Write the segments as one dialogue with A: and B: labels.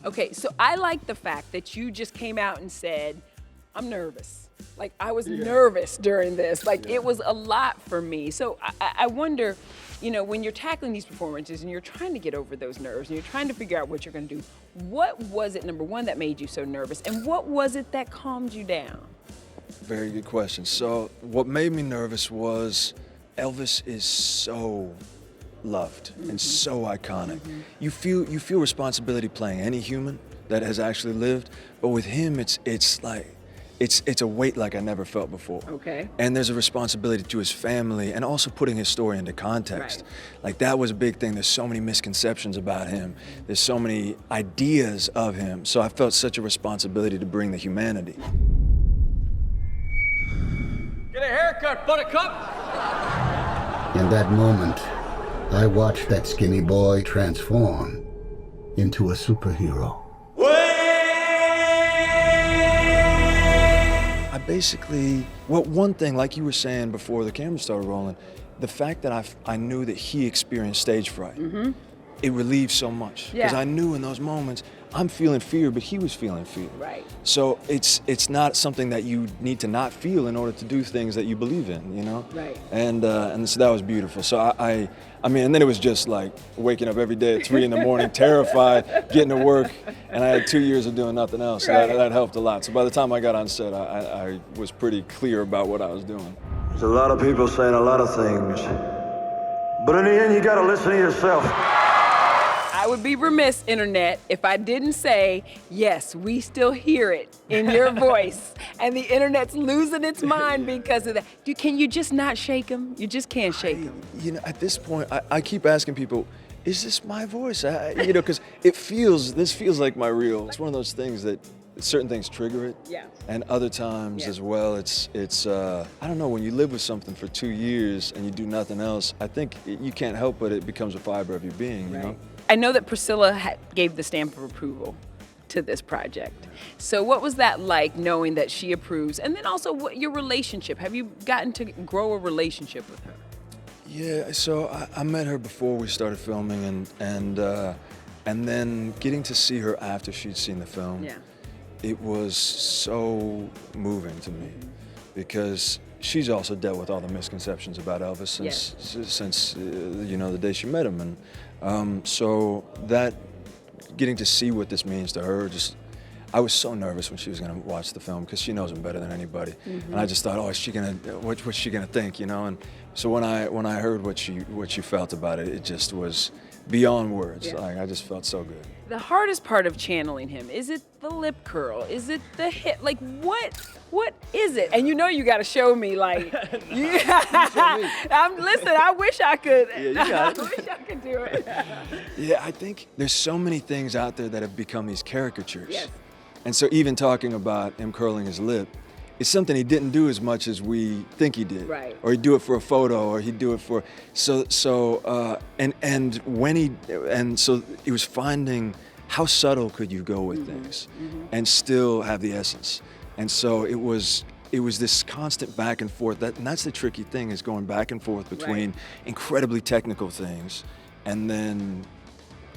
A: Okay, so I like the fact that you just came out and said, I'm nervous. Like, I was nervous during this. Like, it was a lot for me. So I wonder, you know, when you're tackling these performances and you're trying to get over those nerves and you're trying to figure out what you're gonna do, what was it, number one, that made you so nervous? And what was it that calmed you down?
B: Very good question. So what made me nervous was Elvis is so loved and so iconic. You feel responsibility playing any human that has actually lived, but with him it's a weight like I never felt before.
A: Okay.
B: And there's a responsibility to his family and also putting his story into context.
A: Right.
B: Like that was a big thing. There's so many misconceptions about him. There's so many ideas of him. So I felt such a responsibility to bring the humanity.
C: Get a haircut, buttercup!
D: In that moment, I watched that skinny boy transform into a superhero.
B: I basically, one thing, like you were saying before the camera started rolling, the fact that I knew that he experienced stage fright, it relieved so much. Because I knew in those moments, I'm feeling fear, but he was feeling fear.
A: Right.
B: So it's not something that you need to not feel in order to do things that you believe in, you know?
A: Right.
B: And so that was beautiful. So I mean, and then it was just like waking up every day at 3 in the morning, terrified, getting to work, and I had 2 years of doing nothing else. So that helped a lot. So by the time I got on set, I was pretty clear about what I was doing.
E: There's a lot of people saying a lot of things, but in the end, you gotta listen to yourself.
A: I would be remiss, Internet, if I didn't say, yes, we still hear it in your voice. And the Internet's losing its mind because of that. Can you just not shake him? You just can't shake him.
B: You know, at this point, I keep asking people, is this my voice? You know, because this feels like my real. It's one of those things that certain things trigger it.
A: Yeah.
B: And other times as well, it's I don't know, when you live with something for 2 years and you do nothing else, I think you can't help but it becomes a fiber of your being, you know?
A: I know that Priscilla gave the stamp of approval to this project. So what was that like, knowing that she approves? And then also, what your relationship? Have you gotten to grow a relationship with her?
B: Yeah, so I met her before we started filming, and then getting to see her after she'd seen the film, it was so moving to me, because she's also dealt with all the misconceptions about Elvis since you know, the day she met him, and so that getting to see what this means to her, I was so nervous when she was gonna watch the film, because she knows him better than anybody, and I just thought, oh, what's she gonna think, you know? And so when I heard what she felt about it, it just was beyond words. Like, I just felt so good.
A: The hardest part of channeling him, is it the lip curl? Is it the hit? Like, what is it? And you know you gotta show me, like, listen, I wish I could.
B: Yeah, you got it.
A: I wish I could do it.
B: Yeah, I think there's so many things out there that have become these caricatures.
A: Yes.
B: And so even talking about him curling his lip, it's something he didn't do as much as we think he did.
A: Right.
B: Or he'd do it for a photo, or he'd do it for, so he was finding how subtle could you go with things and still have the essence. And so it was this constant back and forth, and that's the tricky thing, is going back and forth between incredibly technical things and then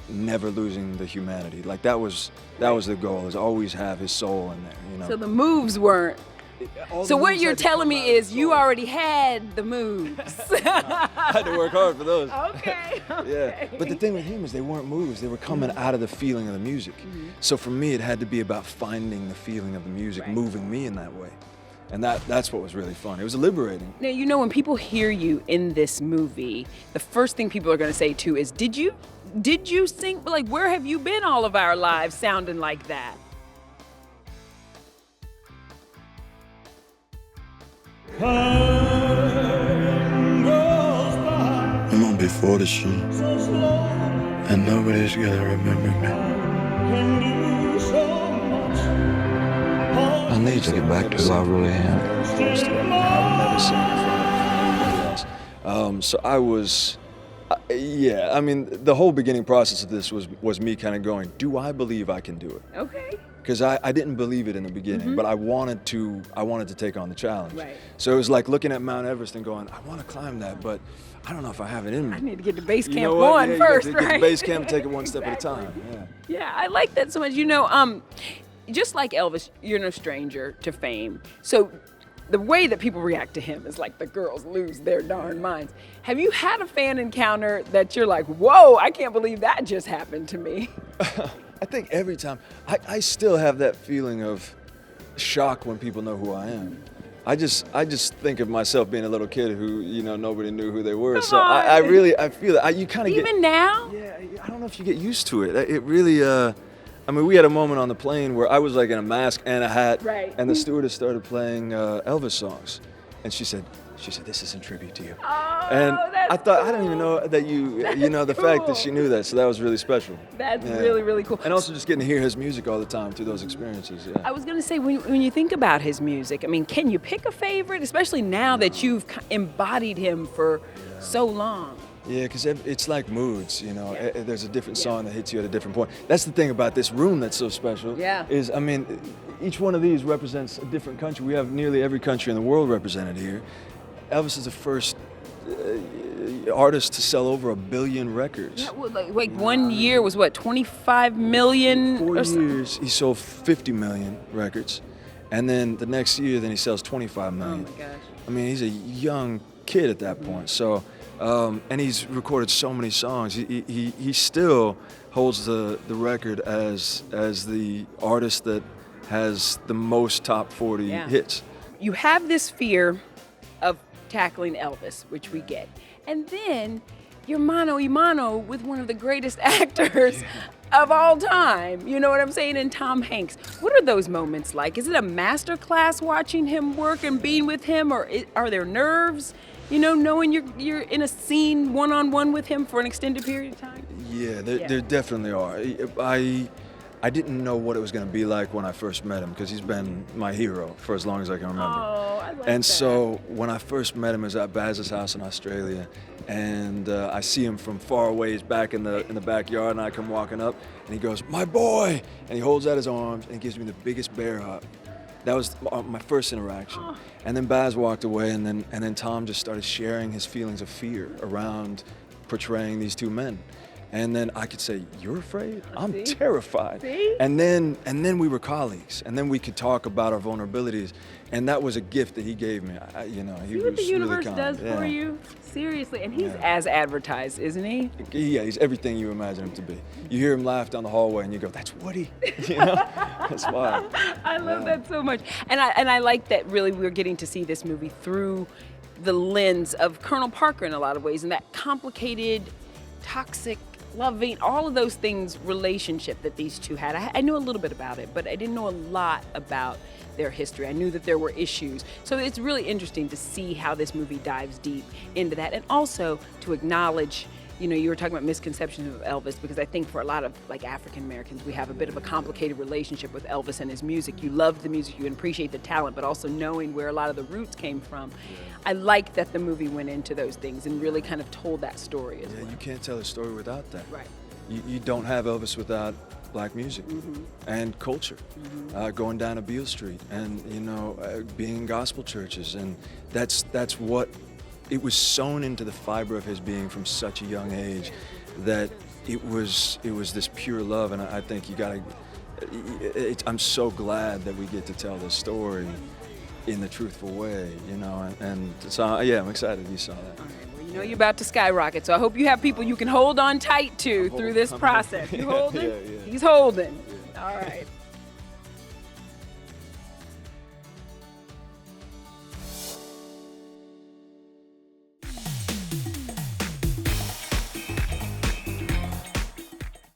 B: never losing the humanity. Like that was the goal, is always have his soul in there, you know.
A: So the moves weren't. So what you're telling me is you already had the moves.
B: I had to work hard for those.
A: Okay.
B: Yeah, but the thing with him is they weren't moves, they were coming out of the feeling of the music. So for me, it had to be about finding the feeling of the music, moving me in that way. And that's what was really fun. It was liberating.
A: Now, you know, when people hear you in this movie, the first thing people are gonna say too is, did you sing, like, where have you been all of our lives sounding like that?
F: I'm on before the shoot, and nobody's gonna remember me. I need to get back to who I really am.
B: I've never seen it from anybody else. So I was, I mean, the whole beginning process of this was me kind of going, do I believe I can do it?
A: Okay.
B: because I didn't believe it in the beginning, but I wanted to take on the challenge.
A: Right.
B: So it was like looking at Mount Everest and going, I want to climb that, but I don't know if I have it in me.
A: I need to get to base
B: You
A: camp
B: know what?
A: one
B: Yeah,
A: first,
B: you got to
A: right?
B: get to base camp and take it one step at a time.
A: Yeah, I like that so much. You know, just like Elvis, you're no stranger to fame. So the way that people react to him is like the girls lose their darn minds. Have you had a fan encounter that you're like, whoa, I can't believe that just happened to me?
B: I think every time, I still have that feeling of shock when people know who I am. I just think of myself being a little kid who, you know, nobody knew who they were. So I feel that. You kind of get.
A: Even now?
B: Yeah, I don't know if you get used to it. It really, I mean, we had a moment on the plane where I was like in a mask and a hat,
A: Right.
B: and the stewardess started playing Elvis songs, and she said, this is in tribute to you.
A: Oh,
B: And
A: that's
B: I thought, I
A: cool.
B: don't even know that you know, the
A: That's
B: fact that
A: cool.
B: she knew that, so that was really special.
A: That's
B: Yeah.
A: really, really cool.
B: And also just getting to hear his music all the time through those experiences, yeah.
A: I was going to say, when you think about his music, I mean, can you pick a favorite, especially now that you've embodied him for so long?
B: Yeah, because it's like moods, you know. There's a different song that hits you at a different point. That's the thing about this room that's so special.
A: Yeah.
B: Is, I mean, each one of these represents a different country. We have nearly every country in the world represented here. Elvis is the first artist to sell over 1 billion records.
A: Yeah, well, like 1 year was what, 25 million?
B: 4
A: or something?
B: years, he sold 50 million records. And then the next year, then he sells 25 million.
A: Oh my gosh.
B: I mean, he's a young kid at that point. So, and he's recorded so many songs. He still holds the record as the artist that has the most top 40 hits.
A: You have this fear of tackling Elvis, which we get. And then you're mano a mano with one of the greatest actors of all time. You know what I'm saying? And Tom Hanks. What are those moments like? Is it a master class watching him work and being with him, or are there nerves? You know, knowing you're in a scene one-on-one with him for an extended period of time?
B: Yeah, there definitely are. I didn't know what it was going to be like when I first met him, because he's been my hero for as long as I can remember.
A: Oh, I like
B: And
A: that.
B: so when I first met him, it was at Baz's house in Australia, and I see him from far away. He's back in the backyard, and I come walking up, and he goes, "My boy!" And he holds out his arms and gives me the biggest bear hug. That was my first interaction. And then Baz walked away, and then Tom just started sharing his feelings of fear around portraying these two men. And then I could say, "You're afraid? I'm
A: See?
B: terrified."
A: See?
B: And then we were colleagues, and then we could talk about our vulnerabilities, and that was a gift that he gave me. You know, he
A: See
B: was
A: what the
B: really
A: universe
B: kind.
A: does
B: Yeah.
A: for you? Seriously. And he's
B: Yeah.
A: as advertised, isn't he?
B: Yeah, he's everything you imagine him to be. You hear him laugh down the hallway, and you go, "That's Woody." You know, that's wild.
A: I love that so much. And I like that really we're getting to see this movie through the lens of Colonel Parker in a lot of ways, and that complicated, toxic, loving, all of those things relationship that these two had. I knew a little bit about it, but I didn't know a lot about their history. I knew that there were issues. So it's really interesting to see how this movie dives deep into that, and also to acknowledge, you know, you were talking about misconceptions of Elvis, because I think for a lot of like African Americans, we have a bit of a complicated relationship with Elvis and his music. You love the music, you appreciate the talent, but also knowing where a lot of the roots came from. I like that the movie went into those things and really kind of told that story as
B: Yeah,
A: well.
B: you can't tell a story without that.
A: Right.
B: You don't have Elvis without black music and culture. Going down to Beale Street and, you know, being in gospel churches, and that's what it was sewn into the fiber of his being from such a young age, that it was this pure love. And I think you gotta. I'm so glad that we get to tell this story in the truthful way, you know. And so yeah, I'm excited you saw that.
A: Well, you know you're about to skyrocket, so I hope you have people you can hold on tight to through this process. You holding?
B: Yeah.
A: He's holding. All right.